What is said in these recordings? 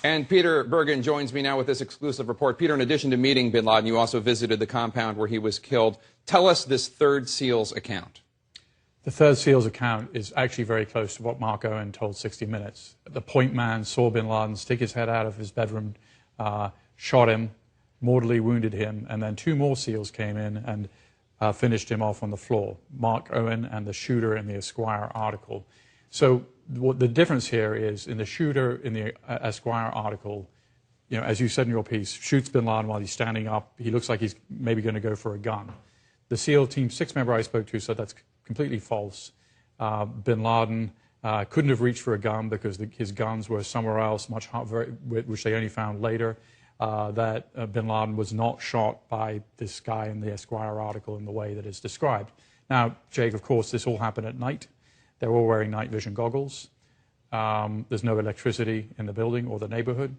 And Peter Bergen joins me now with this exclusive report. Peter, in addition to meeting bin Laden, you also visited the compound where he was killed. Tell us this third SEAL's account. The third SEAL's account is actually very close to what Mark Owen told 60 Minutes. The point man saw bin Laden stick his head out of his bedroom, shot him, mortally wounded him, and then two more SEALs came in and finished him off on the floor, Mark Owen and the shooter in the Esquire article. So what the difference here is, in the shooter in the Esquire article, you know, as you said in your piece, shoots bin Laden while he's standing up. He looks like he's maybe going to go for a gun. The SEAL Team 6 member I spoke to said that's completely false. Bin Laden couldn't have reached for a gun because his guns were somewhere else, which they only found later. That bin Laden was not shot by this guy in the Esquire article in the way that is described. Now, Jake, of course, this all happened at night. They're all wearing night vision goggles. There's no electricity in the building or the neighborhood.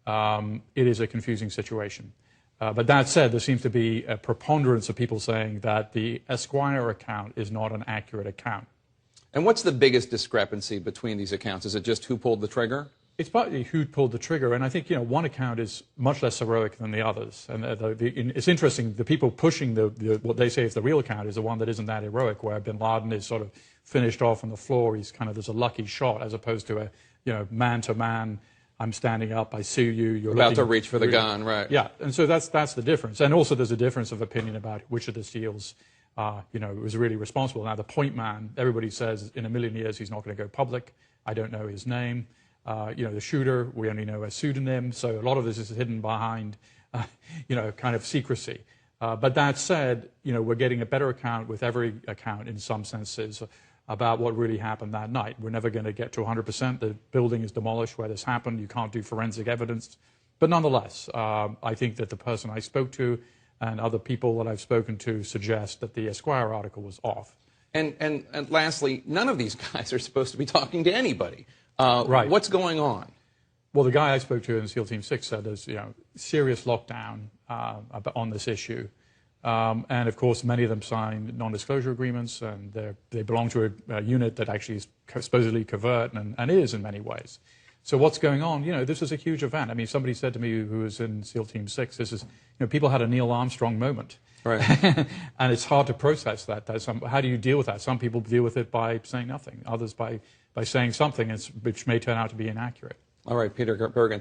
It is a confusing situation. But that said, there seems to be a preponderance of people saying that the Esquire account is not an accurate account. And what's the biggest discrepancy between these accounts? Is it just who pulled the trigger? It's partly who pulled the trigger, and I think, you know, one account is much less heroic than the others. And it's interesting, the people pushing what they say is the real account is the one that isn't that heroic, where bin Laden is sort of finished off on the floor. He's kind of, there's a lucky shot, as opposed to a, you know, man-to-man, I'm standing up, I see you, you're about to reach for the gun, right? Yeah, and so that's the difference. And also there's a difference of opinion about which of the SEALs, you know, was really responsible. Now, the point man, everybody says in a million years he's not going to go public. I don't know his name. You know, the shooter, we only know a pseudonym, so a lot of this is hidden behind, you know, kind of secrecy. But that said, you know, we're getting a better account with every account in some senses about what really happened that night. We're never going to get to 100%. The building is demolished where this happened. You can't do forensic evidence. But nonetheless, I think that the person I spoke to and other people that I've spoken to suggest that the Esquire article was off. And lastly, none of these guys are supposed to be talking to anybody. Right. What's going on? Well, the guy I spoke to in SEAL Team 6 said there's, you know, serious lockdown on this issue. And, of course, many of them signed non-disclosure agreements, and they belong to a unit that actually is supposedly covert and is in many ways. So what's going on? You know, this is a huge event. I mean, somebody said to me who was in SEAL Team 6, this is, you know, people had a Neil Armstrong moment. Right. And it's hard to process that. How do you deal with that? Some people deal with it by saying nothing, others by saying something which may turn out to be inaccurate. All right, Peter Bergen.